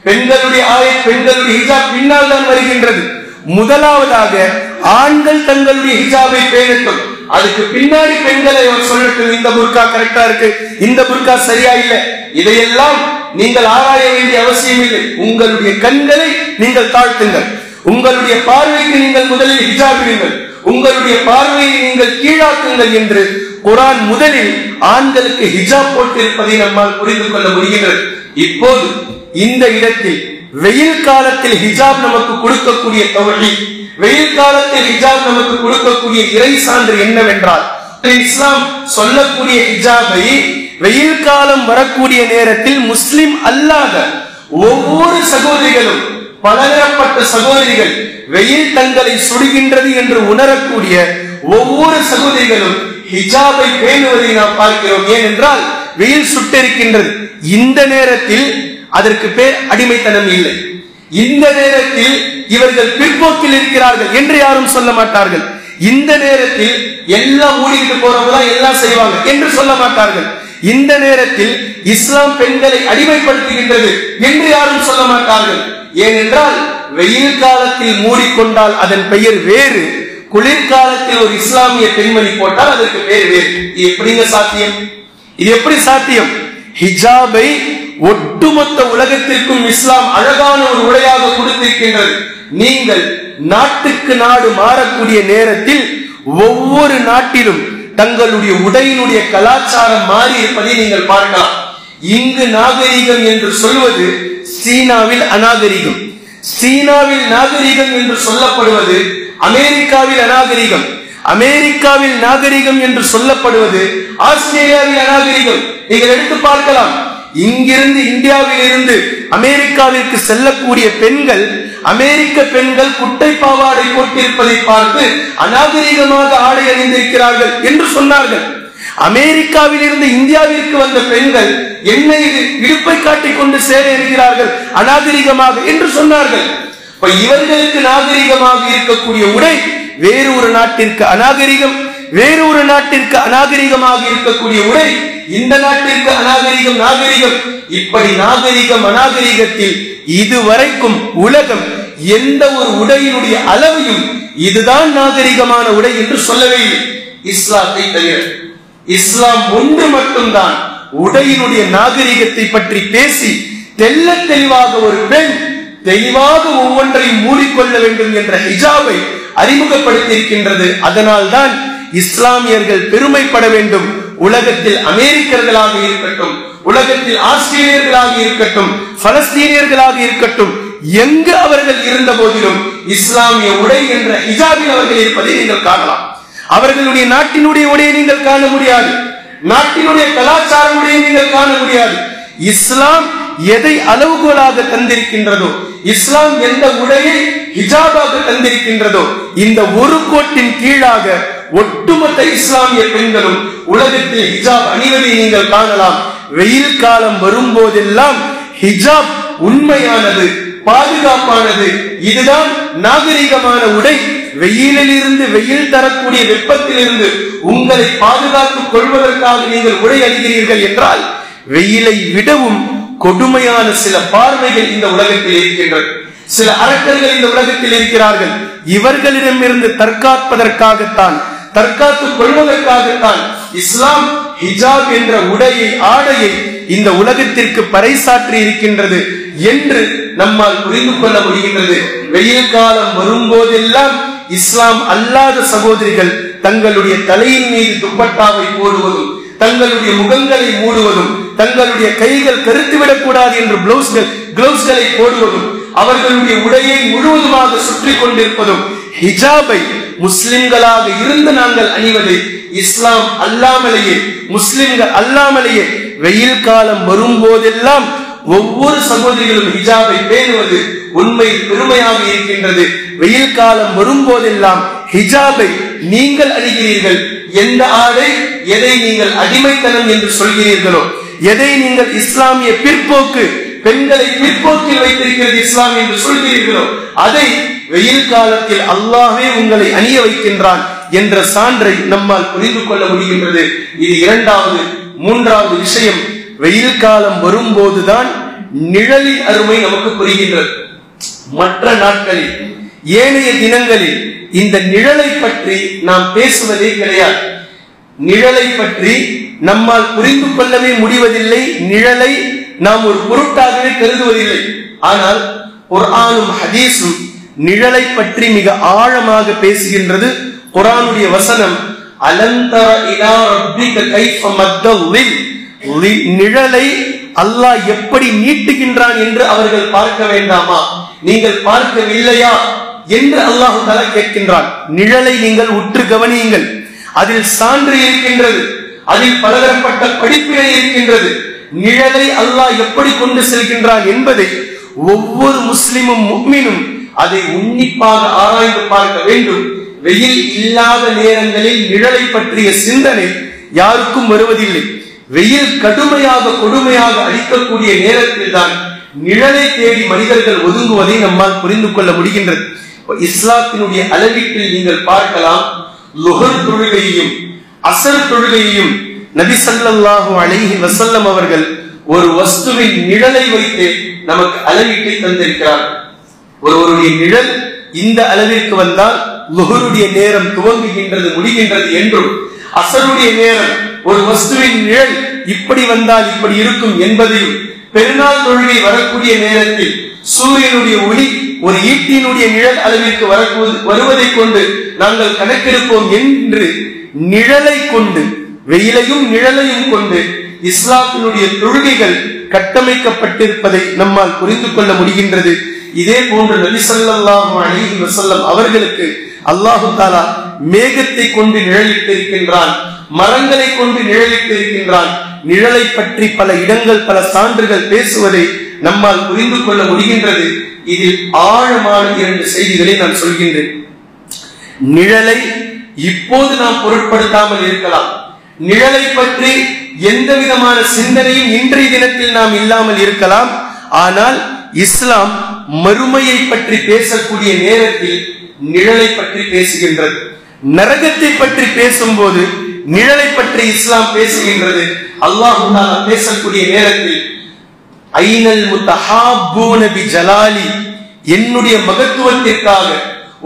[SPEAKER 2] பெண்களுடைய ஆயத், பெண்களுடைய ஹிஜாப் பின்னால் தான் வருகின்றது. முதலாவதாக ஆண்கள் தங்களுடைய ஹிஜாபை பேணட்டும், அதுக்கு பின்னாடி பெண்களை அவர் சொல்லட்டும், இந்த புர்கா கரெக்டா இருக்கு, இந்த புர்கா சரியா இல்லை, இதையெல்லாம் நீங்கள் ஆராய வேண்டிய அவசியம் இல்லை. உங்களுடைய கண்களை நீங்கள் தாழ்த்துங்கள், உங்களுடைய பார்வைக்கு நீங்கள் முதலில் ஹிஜாபிடுங்கள், உங்களுடைய பார்வையை நீங்கள் கீழாக்குங்கள் என்று குர்ஆன் முதலில் ஆண்களுக்கு ஹிஜாப் போட்டிருப்பதை நம்மால் புரிந்து கொள்ள முடிகின்றது. இப்போது இந்த இடத்தில் வெயில் காலத்தில் ஹிஜாப் நமக்கு கொடுக்கக்கூடிய தௌஹீத், வெயில் காலத்தில் ஹிஜாப் நமக்கு கொடுக்கக்கூடிய இறை சான்று என்னவென்றால், இஸ்லாம் சொல்லக்கூடிய ஹிஜாபை வெயில் காலம் வரக்கூடிய நேரத்தில் முஸ்லிம் அல்லாத ஒவ்வொரு சகோதரிகளும், பலதரப்பட்ட சகோதரிகள், வெயில் தங்களை சுடுகின்றது என்று உணரக்கூடிய ஒவ்வொரு சகோதரிகளும் ஹிஜாபை பேணுவதை நாம் பார்க்கிறோம். ஏனென்றால் வெயில் சுட்டிருக்கின்றது. இந்த நேரத்தில் அதற்கு பேர் அடிமைத்தனம் இல்லை. இந்த நேரத்தில் இவர்கள் பிற்போக்கில் இருக்கிறார்கள் என்று யாரும் சொல்ல மாட்டார்கள். இந்த நேரத்தில் எல்லாம் மூடிட்டு போறவங்க எல்லாம் செய்வாங்க என்று சொல்ல மாட்டார்கள். இந்த நேரத்தில் இஸ்லாம் பெண்களை அடிமைப்படுத்துகின்றது என்று யாரும் சொல்ல மாட்டார்கள். ஏனென்றால் வெயில் காலத்தில் மூடிக்கொண்டால் அதன் பெயர் வேறு, குளிர்காலத்தில் ஒரு இஸ்லாமிய பெண்மணி போட்டால் அதற்கு பேர் வேறு. இது எப்படிங்க சாத்தியம்? இது எப்படி சாத்தியம்? ஹிஜாபை ஒட்டுமொத்த உலகத்திற்கும் இஸ்லாம் அழகான ஒரு உடையாக கொடுத்திருக்கின்றது. நீங்கள் நாட்டுக்கு நாடு மாறக்கூடிய நேரத்தில் ஒவ்வொரு நாட்டிலும் தங்களுடைய உடையினுடைய கலாச்சாரம் மாறி இருப்பதை நீங்கள் பார்க்கலாம். இங்கு நாகரிகம் என்று சொல்வது சீனாவில் அநாகரிகம், சீனாவில் நாகரிகம் என்று சொல்லப்படுவது அமெரிக்காவில் அநாகரிகம், அமெரிக்காவில் நாகரிகம் என்று சொல்லப்படுவது ஆஸ்திரேலியாவில் அநாகரிகம். நீங்கள் எடுத்து பார்க்கலாம். இங்கிருந்து இந்தியாவில் இருந்து அமெரிக்காவிற்கு செல்லக்கூடிய பெண்கள், அமெரிக்க பெண்கள் குட்டை பாவாடை போட்டிருப்பதை பார்த்து அநாகரிகமாக ஆடை அணிந்திருக்கிறார்கள் என்று சொன்னார்கள். அமெரிக்காவில் இருந்து இந்தியாவிற்கு வந்த பெண்கள் என்ன இது, இடுப்பை காட்டிக் கொண்டு சேர இருக்கிறார்கள் அநாகரிகமாக என்று சொன்னார்கள். இவர்களுக்கு நாகரிகமாக இருக்கக்கூடிய உடை வேறு ஒரு நாட்டிற்கு அநாகரிகம், வேறு ஒரு நாட்டிற்கு அநாகரிகமாக இருக்கக்கூடிய உடை இந்த நாட்டிற்கு அநாகரிகம், நாகரிகம். இப்படி நாகரிகம் அநாகரிகத்தில் இதுவரைக்கும் உலகம் எந்த ஒரு உடையினுடைய அளவையும் இதுதான் நாகரிகமான உடை என்று சொல்லவே இல்லை, இஸ்லாத்தை தவிர. இஸ்லாம் ஒன்று மட்டும்தான் உடையினுடைய நாகரிகத்தை பற்றி பேசி தெல்ல தெளிவாக ஒரு பெண் தெளிவாக ஒவ்வொன்றையும் மூடிக்கொள்ள வேண்டும் என்ற ஹிஜாபை அறிமுகப்படுத்தியிருக்கின்றது. அதனால் தான் இஸ்லாமியர்கள் பெருமைப்பட வேண்டும். உலகத்தில் அமெரிக்கர்களாக இருக்கட்டும், உலகத்தில் ஆஸ்திரேலியர்களாக இருக்கட்டும், பலஸ்தீனியர்களாக இருக்கட்டும், எங்கு அவர்கள் இருந்த போதிலும் இஸ்லாமிய உடை என்ற ஹிஜாபில் அவர்கள் இருப்பதை நீங்கள் காணலாம். அவர்களுடைய நாட்டினுடைய உடையை நீங்கள் காண முடியாது. நாட்டினுடைய கலாச்சாரமுடைய நீங்கள் காண முடியாது. இஸ்லாம் எதை அளவுகோலாக தந்திருக்கின்றதோ, இஸ்லாம் எந்த உடையை ஹிஜாபாக தந்திருக்கின்றதோ, இந்த ஒரு கோட்டின் கீழாக ஒட்டுமொத்த இஸ்லாமிய பெண்களும் உலகத்தில் ஹிஜாப் அணிவதை நீங்கள் காணலாம். வெயில் காலம் வரும்போதெல்லாம் ஹிஜாப் உண்மையானது, பாதுகாப்பானது, இதுதான் நாகரிகமான உடை. வெயிலில் இருந்து, வெயில் தரக்கூடிய வெப்பத்திலிருந்து உங்களை பாதுகாத்துக் கொள்வதற்காக நீங்கள் உடை அணிகிறீர்கள் என்றால், வெயிலை விடவும் கொடுமையான சில பார்வைகள் இந்த உலகத்தில் இருக்கின்றது. சில அரக்கர்கள் இந்த உலகத்தில் இருக்கிறார்கள். இவர்களிடமிருந்து தற்காப்பதற்காகத்தான், தற்காத்துக் கொள்வதற்காகத்தான் இஸ்லாம் ஹிஜாப் என்ற உடையை, ஆடையை இந்த உலகத்திற்கு பறைசாற்றி இருக்கின்றது என்று நம்மால் புரிந்து கொள்ள முடிகின்றது. வெயில் காலம் வரும்போதெல்லாம் இஸ்லாம் அல்லாத சகோதரிகள் தங்களுடைய தலையின் மீது துப்பட்டாவை போடுவதும், தங்களுடைய முகங்களை மூடுவதும், தங்களுடைய கைகள் கருத்துவிடக் கூடாது என்று கிளவுஸ்களை போடுவதும், அவர்களுடைய உடையை முழுவதுமாக சுற்றி கொண்டிருப்பதும், ஹிஜாபை முஸ்லிம்களாக இருந்து நாங்கள் அணிவதை இஸ்லாம் அல்லாமலேயே, முஸ்லிம்கள் அல்லாமலேயே வெயில் காலம் வரும்போதெல்லாம் ஒவ்வொரு சகோதரிகளும் ஹிஜாபை பேணுவது உண்மையில் பெருமையாக இருக்கின்றது. வெயில் காலம் வரும்போதெல்லாம் ஹிஜாபை நீங்கள் அணிகிறீர்கள். எந்த ஆடை, எதை நீங்கள் அடிமைத்தனம் என்று சொல்கிறீர்களோ, எதை நீங்கள் இஸ்லாமிய பிற்போக்கு, பெண்களை பிற்போக்கில் வைத்திருக்கிறது இஸ்லாம் என்று சொல்கிறீர்களோ, அதை வெயில் காலத்தில் அல்லாஹ்வே உங்களை அணிய வைக்கின்றான் என்ற சான்றை நம்மால் புரிந்து கொள்ள முடிகின்றது. இது இரண்டாவது. மூன்றாவது விஷயம், வெயில் காலம் வரும்போதுதான் நிழலின் அருமை நமக்கு புரிகின்றது. மற்ற நாட்களில், ஏனைய தினங்களில் இந்த நிழலை பற்றி நாம் பேசுவதே கிடையாது. நிழலை பற்றி நம்மால் புரிந்து கொள்ளவே முடிவதில்லை. நிழலை நாம் ஒரு பொருட்டாகவே கருதுவதில்லை. ஆனால் குர்ஆனும் ஹதீஸும் நிழலை பற்றி மிக ஆழமாக பேசுகின்றது. குர்ஆனுடைய வசனம், அலந்தர இலா ரப்பிக கைஃப மத்தல், நிழலை அல்லாஹ் எப்படி நீட்டுகின்றான் என்று அவர்கள் பார்க்க வேண்டாமா? நீங்கள் பார்க்கவில்லையா என்று அல்லாஹ் தஆலா கேட்கின்றான். நிழலை நீங்கள் உற்று கவனியுங்கள். அதில் சான்று இருக்கின்றது, அதில் பலதரப்பட்ட படிப்பினை இருக்கின்றது. நிழலை அல்லாஹ் எப்படி கொண்டு செல்கின்றான் என்பதை ஒவ்வொரு முஸ்லிமும் முஃமினும் அதை உன்னிப்பாக ஆராய்ந்து பார்க்க வேண்டும். வெயில் இல்லாத நேரங்களில் நிழலை பற்றிய சிந்தனை யாருக்கும் வருவதில்லை. வெயில் கடுமையாக கொடுமையாக அடிக்கக்கூடிய நேரத்தில் தான் நிழலை தேடி மனிதர்கள் ஒதுங்குவதை நம்மால் புரிந்து கொள்ள முடிகின்றது. இஸ்லாத்தினுடைய அளவீட்டில் நீங்கள் பார்க்கலாம், லுஹர் தொழுகையையும் அஸர் தொழுகையையும் நபி ஸல்லல்லாஹு அலைஹி வஸல்லம் அவர்கள் ஒரு வஸ்துவின் நிழலை வைத்து நமக்கு அளவீட்டை தந்திருக்கிறார். ஒருவருடைய நிழல் இந்த அளவிற்கு வந்தால் லுஹருடைய நேரம் துவங்குகின்றது, முடிகின்றது என்றும், அஸருடைய நேரம் ஒரு வஸ்துவின் நிழல் இப்படி வந்தால் இப்படி இருக்கும் என்பதையும், பெருநாள் தொழுகை வரக்கூடிய நேரத்தில் சூரியனுடைய ஒளி ஒரு ஈட்டினுடைய நிழல் அளவிற்கு வருவதை கொண்டு நாங்கள் கணக்கெடுப்போம் என்று நிழலை கொண்டு, வெயிலையும் நிழலையும் கொண்டு இஸ்லாத்தினுடைய தொழுகைகள் கட்டமைக்கப்பட்டிருப்பதை நம்மால் புரிந்து கொள்ள முடிகின்றது. இதே போன்று நபி ஸல்லல்லாஹு அலைஹி வஸல்லம் அவர்களுக்கு அல்லாஹு தஆலா மேகத்தை கொண்டு நிழலிட்டிருக்கின்றான், மரங்களை கொண்டு நிழலிட்டிருக்கின்றான். நிழலை பற்றி பல இடங்கள், பல சான்றுகள் பேசுவதை நம்மால் புரிந்து கொள்ள முடிகின்றது. இதில் ஆழமான இரண்டு செய்திகளை நான் சொல்கின்றேன். நிழலை இப்போது நாம் பொருட்படுத்தாமல் இருக்கலாம். நிழலை பற்றி எந்த விதமான சிந்தனையும் இன்றைய தினத்தில் நாம் இல்லாமல் இருக்கலாம். ஆனால் இஸ்லாம் மறுமையை பற்றி பேசக்கூடிய நேரத்தில் நிழலை பற்றி பேசுகின்றது. நரகத்தை பற்றி பேசும்போது நிழலை பற்றி இஸ்லாம் பேசுகின்றது. அல்லாஹ் தஆலா பேசக்கூடிய நேரத்தில் ஐனல் முத்தஹாப்பூன பிஜலாலி, என்னுடைய மகத்துவத்திற்காக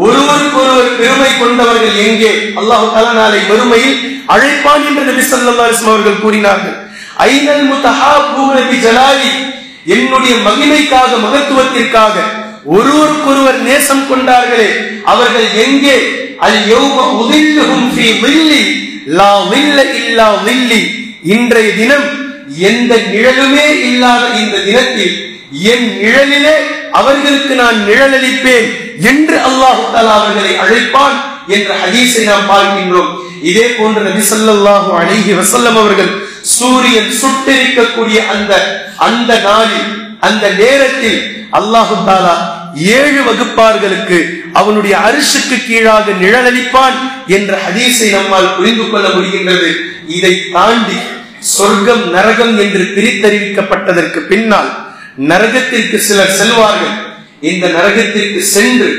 [SPEAKER 2] ஒருவருக்கொருவர் பெருமை கொண்டவர்கள் எங்கே? அல்லாஹ் தஆலா நாளை மறுமையில் அழைப்பான் என்று நபி ஸல்லல்லாஹு அலைஹி வஸல்லம் அவர்கள் கூறினார்கள். ஐனல் முத்தஹாப்பூன பிஜலாலி, என்னுடைய மகிமைக்காக, மகத்துவத்திற்காக ஒருவருக்கொருவர் நேசம் கொண்டார்களே அவர்கள் எங்கே? அல் யௌம உதில்லுஹும் ஃபீ ظில்லி லா ظில்ல இல்லா ظில்லி, இன்றைய தினம் எந்த நிழலுமே இல்லாத இந்த தினத்தில் என் நிழலிலே அவர்களுக்கு நான் நிழலளிப்பேன் என்று அல்லாஹ் தஆலா அவர்களை அழைப்பான் என்ற ஹதீஸை நாம் பார்க்கின்றோம். இதே போன்ற நபி ஸல்லல்லாஹு அலைஹி வஸல்லம் அவர்கள் சூரியன் சுட்டெரிக்கக்கூடிய அந்த நாளில் அந்த நேரத்தில் அல்லாஹு தஆலா 7 வகுப்பார்களுக்கு அவனுடைய அரிசுக்கு கீழாக நிழலளிப்பான் என்ற ஹதீஸை நம்மால் புரிந்து கொள்ள முடிகின்றது. இதை தாண்டி சொர்க்கம் நரகம் என்று பிரித்தறிவிக்கப்பட்டதற்கு பின்னால் நரகத்திற்கு சிலர் செல்வார்கள். இந்த நரகத்திற்கு சென்று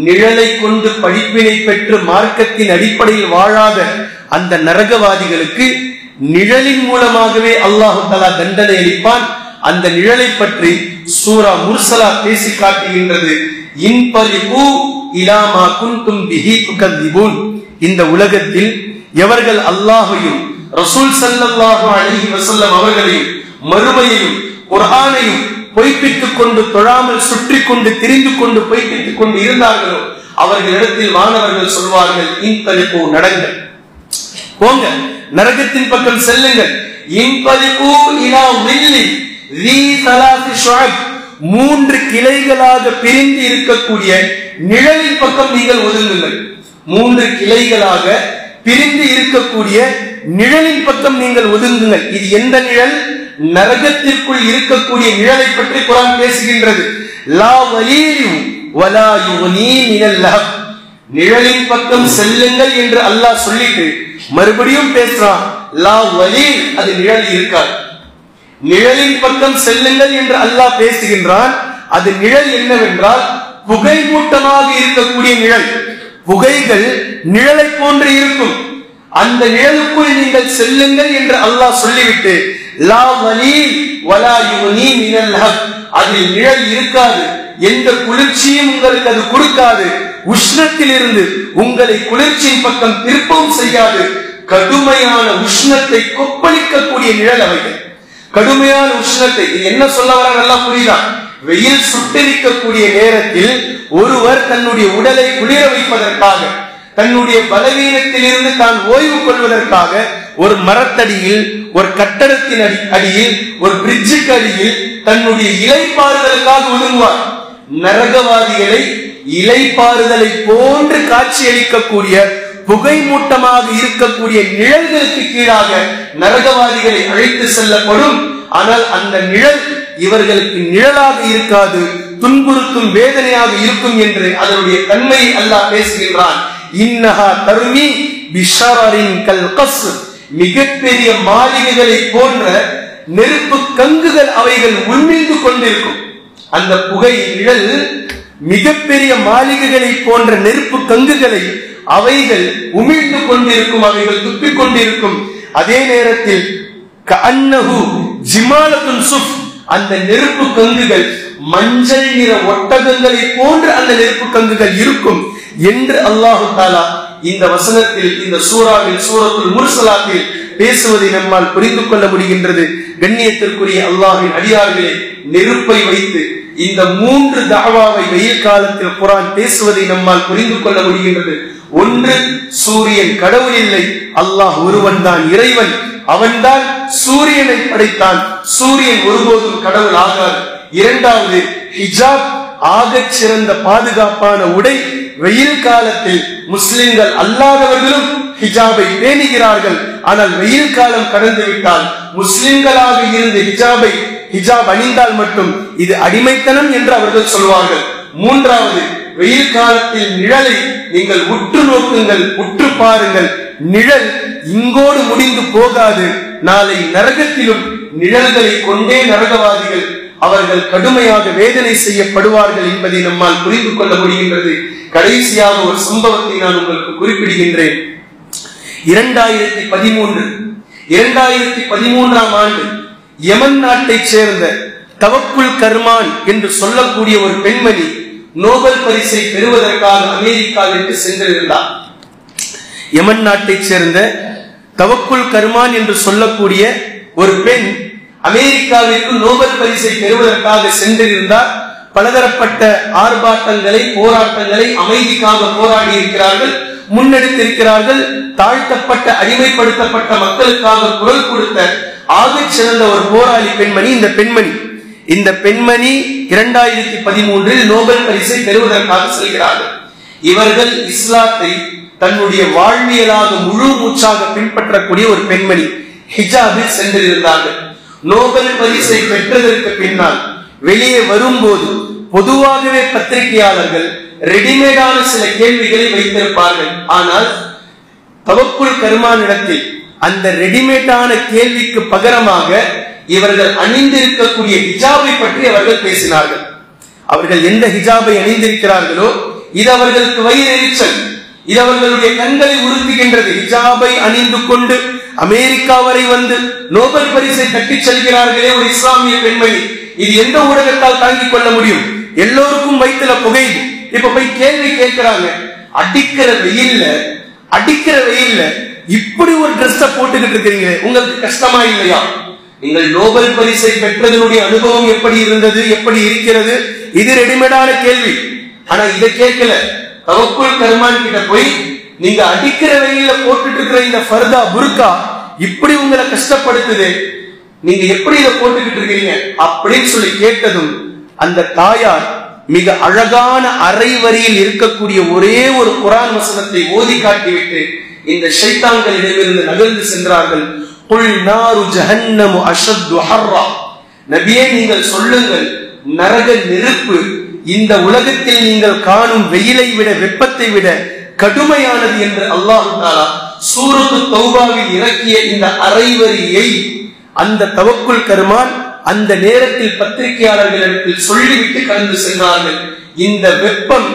[SPEAKER 2] நிழலை கொண்டு படிப்பினை பெற்று மார்க்கத்தின் அடிப்படையில் வாழாத அந்த நரகவாதிகளுக்கு நிழலின் மூலமாகவே அல்லாஹு தஆலா தண்டனை அளிப்பான். அந்த நிழலை பற்றி சூரா முர்சலா பேசி காட்டுகின்றது. இன்பலிகு இலா மா குன்தும் பிஹி துகذிபூன். இந்த உலகத்தில் எவர்கள் அல்லாஹ்வையும் ரசூல் ஸல்லல்லாஹு அலைஹி வஸல்லம் அவர்களையும் மறுமையையும் குர்ஆனையும் பொய்ப்பித்துக் கொண்டு தொழாமல் சுற்றி கொண்டு திரிந்து கொண்டு பொய்ப்பித்துக் கொண்டு இருந்தார்களோ அவர்களிடத்தில் வானவர்கள் சொல்வார்கள், இன்பலிகு நடங்கள், போங்க, நரகத்தின் பக்கம் செல்லுங்கள். இன்பலிகு இலா வில்லி ذي ثلاث شعب, 3 கிளைகளாக பிரிந்து இருக்கக்கூடிய நிழலின் பக்கம் நீங்கள் ஒதுங்குங்கள். 3 கிளைகளாக பிரிந்து இருக்கக்கூடிய நிழலின் பக்கம் நீங்கள் ஒதுங்குங்கள். இது எந்த நிழல்? நரகத்திற்குள் இருக்கக்கூடிய நிழலை பற்றி குர்ஆன் பேசுகின்றது. லா வலீலு வலா யுக்னி மினல் லஹப். நிழலின் பக்கம் செல்லுங்கள் என்று அல்லாஹ் சொல்லிட்டு மறுபடியும் பேசுறான். லா வலீல், அது நிழல் இருக்காது. நிழலின் பக்கம் செல்லுங்கள் என்று அல்லாஹ் பேசுகின்றான். அது நிழல் என்னவென்றால் புகை மூட்டமாக இருக்கக்கூடிய நிழல். புகைகள் நிழலை போன்று இருக்கும். அந்த நிழலுக்குள் நீங்கள் செல்லுங்கள் என்று அல்லாஹ் சொல்லிவிட்டு லா வலீல் வலா யுக்னி மினல் லஹப், அதில் நிழல் இருக்காது, எந்த குளிர்ச்சியும் உங்களுக்கு அது கொடுக்காது, உஷ்ணத்தில் இருந்து உங்களை குளிர்ச்சியின் பக்கம் திருப்பவும் செய்யாது. கடுமையான உஷ்ணத்தை கொப்பளிக்கக்கூடிய நிழல் அவைகள். கடுமையான உஷ்ணத்தை என்ன சொல்ல வர நல்லா புரியுதா? வெயில் சுட்டெரிக்கக்கூடிய நேரத்தில் ஒருவர் தன்னுடைய உடலை குளிர வைப்பதற்காக, தன்னுடைய பலவீனத்தில் இருந்து தான் ஓய்வு கொள்வதற்காக ஒரு மரத்தடியில், ஒரு கட்டடத்தின் அடியில், ஒரு பிரிட்ஜுக்கு அடியில் தன்னுடைய இலைப்பாறுதலுக்காக ஒதுங்குவார். நரகவாதிகளை இலைப்பாறுதலை போன்று காட்சியளிக்கக்கூடிய புகை மூட்டமாக இருக்கக்கூடிய நிழல்களுக்கு கீழாக நரகவாதிகளை அழைத்து செல்லப்படும். ஆனால் அந்த நிழல் இவர்களுக்கு நிழலாக இருக்காது, துன்புறுத்தும் வேதனையாக இருக்கும் என்று அதனுடைய தன்மையை அல்லாஹ் பேசுகின்றான். இன்னஹா தர்மி பிஷரரின் கல் கஸ்ர், மிகப்பெரிய மாளிகைகளை போன்ற நெருப்பு கங்குகள் அவைகள் உள்மீழ்ந்து கொண்டிருக்கும். அந்த புகை நிழல் மிகப்பெரிய மாளிகைகளை போன்ற நெருப்பு கங்குகளை அவைகள் உமிழ்ந்து கொண்டிருக்கும், அவைகள் துப்பிக் கொண்டிருக்கும். அதே நேரத்தில் கஅன்னஹு ஜிமாலத்துன் சுஃப், அந்த நெருப்பு கங்குகள் மஞ்சள் நிற ஒட்டகங்களை போன்று அந்த நெருப்பு கங்குகள் இருக்கும் என்று அல்லாஹு தஆலா இந்த வசனத்தில், இந்த சூராவில், சூரத்துல் முர்சலாத்தில் பேசுவதை நம்மால் புரிந்து கொள்ள முடிகின்றது. கண்ணியத்திற்குரிய அல்லாஹ்வின் அடியார்களே, நெருப்பை வைத்து இந்த 3 தஅவாவை வெயில் காலத்தில் குர்ஆன் பேசுவதை நம்மால் புரிந்து கொள்ள முடிகின்றது. ஒன்று, சூரியன் கடவுள் இல்லை, அல்லாஹ் ஒருவன் தான் இறைவன், அவன்தான் சூரியனை படைத்தான், சூரியன் ஒருபோதும் கடவுள் ஆகாது. இரண்டாவது, ஹிஜாப், ஆகச் சிறந்த பாதுகாப்பான உடை. வெயில் காலத்தில் முஸ்லிம்கள் அல்லாதவர்களும் ஹிஜாபை பேணுகிறார்கள். ஆனால் வெயில் காலம் கடந்து விட்டால் முஸ்லிம்களாக இருந்து ஹிஜாப் அணிந்தால் மட்டும் இது அடிமைத்தனம் என்று அவர்கள் சொல்வார்கள். மூன்றாவது, வெயில் காலத்தில் நிழலை நீங்கள் உற்று நோக்குங்கள், உற்று பாருங்கள். நிழல் இங்கோடு முடிந்து போகாது. நாளை நரகத்திலும் நிழல்களை கொண்டே நரகவாதிகள் அவர்கள் கடுமையாக வேதனை செய்யப்படுவார்கள் என்பதை நம்மால் புரிந்து கொள்ள முடிகின்றது. கடைசியாக ஒரு சம்பவத்தை நான் உங்களுக்கு குறிப்பிடுகின்றேன். 2013ஆம் ஆண்டு யமன் நாட்டை சேர்ந்த தவக்குல் கர்மான் என்று சொல்லக்கூடிய ஒரு பெண்மணி நோபல் பரிசை பெறுவதற்காக அமெரிக்காவிற்கு சென்றிருந்தார். யமன் நாட்டை சேர்ந்த தவக்குல் கர்மான் என்று சொல்லக்கூடிய ஒரு பெண் அமெரிக்காவிற்கு நோபல் பரிசை பெறுவதற்காக சென்றிருந்தார். பலதரப்பட்ட ஆர்ப்பாட்டங்களை, போராட்டங்களை அமைதிக்காக போராடி இருக்கிறார்கள், முன்னெடுத்திருக்கிறார்கள். தாழ்த்தப்பட்ட, அடிமைப்படுத்தப்பட்ட மக்களுக்காக குரல் கொடுத்த ஆகச் சிறந்த ஒரு போராளி பெண்மணி இந்த பெண்மணி 2013 நோபல் பரிசை பெறுவதற்காக செல்கிறார்கள். இவர்கள் இஸ்லாத்தை தன்னுடைய வாழ்வியலாக முழு மூச்சாக பின்பற்றக்கூடிய ஒரு பெண்மணி ஹிஜாபில் சென்றிருந்தார்கள். நோபல் பரிசை பெற்றதற்கு பின்னால் வெளியே வரும்போது பொதுவாகவே பத்திரிகையாளர்கள் ரெடிமேடான சில கேள்விகளை வைத்திருப்பார்கள். ஆனால் தவக்குல் கர்மானிடத்தில் அந்த ரெடிமேடான கேள்விக்கு பகரமாக இவர்கள் அணிந்திருக்கக்கூடிய ஹிஜாபை பற்றி அவர்கள் பேசினார்கள். அவர்கள் எந்த ஹிஜாபை அணிந்திருக்கிறார்களோ இது அவர்களுக்கு வயிறு எரிச்சல், இது அவர்களுடைய கண்களை உறுத்துகின்றது. ஹிஜாபை அணிந்து கொண்டு அமெரிக்கா வரை வந்து நோபல் பரிசை தட்டிச் செல்கிறார்களே ஒரு இஸ்லாமிய பெண்மணி, இது எந்த ஊடகத்தால் தாங்கிக் கொள்ள முடியும்? எல்லோருக்கும் வயிற்றுல புகை. இப்ப போய் கேள்வி கேட்கிறாங்க, அடிக்கிற வெயில்ல இப்படி ஒரு டிரெஸ் போட்டுக்கிட்டு இருக்கிறீங்களே, உங்களுக்கு கஷ்டமா இல்லையா? நீங்கள் நோபல் பரிசை பெற்றதனுடைய அனுபவம் எப்படி இருந்தது, எப்படி இருக்கிறது? இது ரெடிமேடான கேள்வி. ஆனா இதை கேட்கல. தவக்குல் கர்மான் கிட்ட போய் நீங்க அடிக்கிற வெயில்ல போட்டுட்டு இருக்கிற இந்த ஃபர்தா புர்கா இப்படி உங்களை கஷ்டப்படுத்துது, நீங்க எப்படி இதை போட்டுக்கிட்டு இருக்கீங்க அப்படின்னு சொல்லி கேட்டதும் அந்த தாயார் மிக அழகான அரை வரியில் இருக்கக்கூடிய ஒரே ஒரு குர்ஆன் வசனத்தை ஓதி காட்டிவிட்டு இந்த ஷைத்தான்களிடமிருந்து நகர்ந்து சென்றார்கள். குல் நாரு ஜஹன்னமு அஷத்து ஹர்ரா, நபியே நீங்கள் சொல்லுங்கள், நரக நெருப்பு இந்த உலகத்தில் நீங்கள் காணும் வெயிலை விட, வெப்பத்தை விட கடுமையானது என்று அல்லாஹ் தஆலா சூரத்து தௌபாவில் இறக்கிய இந்த அரைவரியை அந்த தவக்குல் கர்மான் அந்த நேரத்தில் பத்திரிகையாளர்களிடத்தில் சொல்லிவிட்டு கடந்து சென்றார்கள். இந்த வெப்பம்,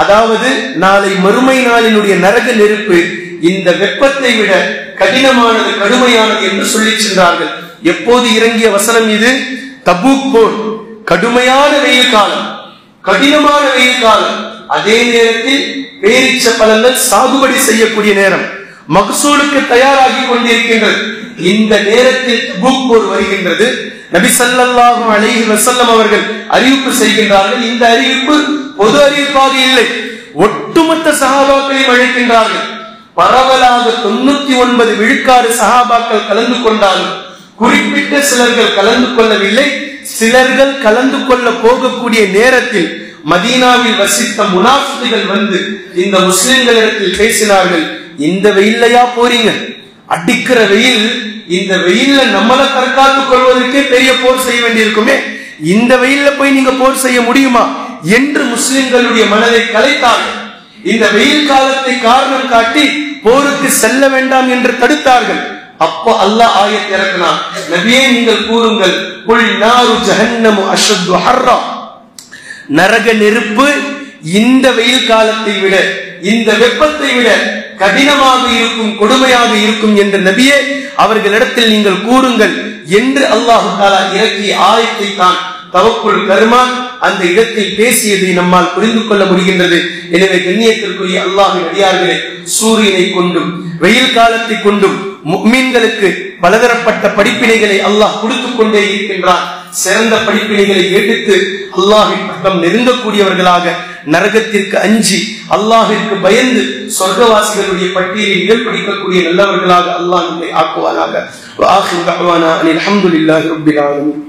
[SPEAKER 2] அதாவது நாளை மறுமை நாளினுடைய நரக நெருப்பு இந்த வெப்பத்தை விட கடினமானது, கடுமையானது என்று சொல்லி சென்றார்கள். எப்போது இறங்கிய வசனம் இது? தபூக் போர், கடுமையான வெயில் காலம், கடினமான வெயில் காலம். அதே நேரத்தில் பேரிச்ச பழங்கள் சாகுபடி செய்யக்கூடிய நேரம், மகசூலுக்கு தயாராகி கொண்டிருக்கின்றது. இந்த நேரத்தில் தபூக் போர் வருகின்றது. நபி ஸல்லல்லாஹு அலைஹி வஸல்லம் அவர்கள் அறிவிப்பு செய்கின்றார்கள். இந்த அறிவிப்பு பொது அறிவிப்பாக இல்லை, ஒட்டுமொத்த சஹாபாக்களையும் அழைக்கின்றார்கள். பரவலாக 99 விழுக்காடு சஹாபாக்கள் கலந்து கொண்டாலும் குறிப்பிட்ட சிலர்கள் கலந்து கொள்ளவில்லை. சிலர்கள் கலந்து கொள்ள போகக்கூடிய நேரத்தில் மதீனாவில் வசித்த முனாஃபிக்குகள் வந்து இந்த முஸ்லிம்களிடத்தில் பேசினார்கள், இந்த வெயில்லையா போறீங்க? அடிக்கிற வெயில், இந்த வெயில்ல நம்மளை தற்காத்துக் கொள்வதற்கே பெரிய போர் செய்ய வேண்டியிருக்குமே, இந்த வெயில்ல போய் நீங்க போர் செய்ய முடியுமா என்று முஸ்லிம்களுடைய மனதை கலைத்தார்கள். இந்த வெயில் காலத்தை காரணம் காட்டி போருக்கு செல்ல வேண்டாம் என்று தடுத்தார்கள். அப்போ அல்லாஹ் ஆயத் இறக்கினான், நபியே நீங்கள் கூறுங்கள், குல் நாரு ஜஹன்னமு அஷத்து ஹர்ரா, நரக நெருப்பு இந்த வெயில் காலத்தை விட, இந்த வெப்பத்தை விட கடினமாக இருக்கும், கொடுமையாக இருக்கும் என்று நபியே அவர்களிடத்தில் நீங்கள் கூறுங்கள் என்று அல்லாஹ் தஆலா இறக்கிய ஆயத்தை தான் தவக்குல் கர்மான் அந்த இடத்தில் பேசியதை நம்மால் புரிந்து கொள்ள முடிகின்றது. எனவே கண்ணியத்திற்குரிய அல்லாஹ்வின் அடியார்களே, சூரியனை கொண்டும் வெயில் காலத்தை கொண்டும் முஃமின்களுக்கு பலதரப்பட்ட படிப்பினைகளை அல்லாஹ் கொடுத்துக் கொண்டே இருக்கின்றான். சிறந்த படிப்பினைகளை எடுத்து அல்லாஹ்வின் பக்கம் நெருங்கக்கூடியவர்களாக, நரகத்திற்கு அஞ்சி அல்லாஹ்விற்கு பயந்து சொர்க்கவாசிகளுடைய பட்டியலில் இடம் பிடிக்கக்கூடிய நல்லவர்களாக அல்லாஹ் நம்மை ஆக்குவானாக. வஆகிரு தஅவானா அனில் ஹம்துலில்லாஹி ரப்பில் ஆலமீன்.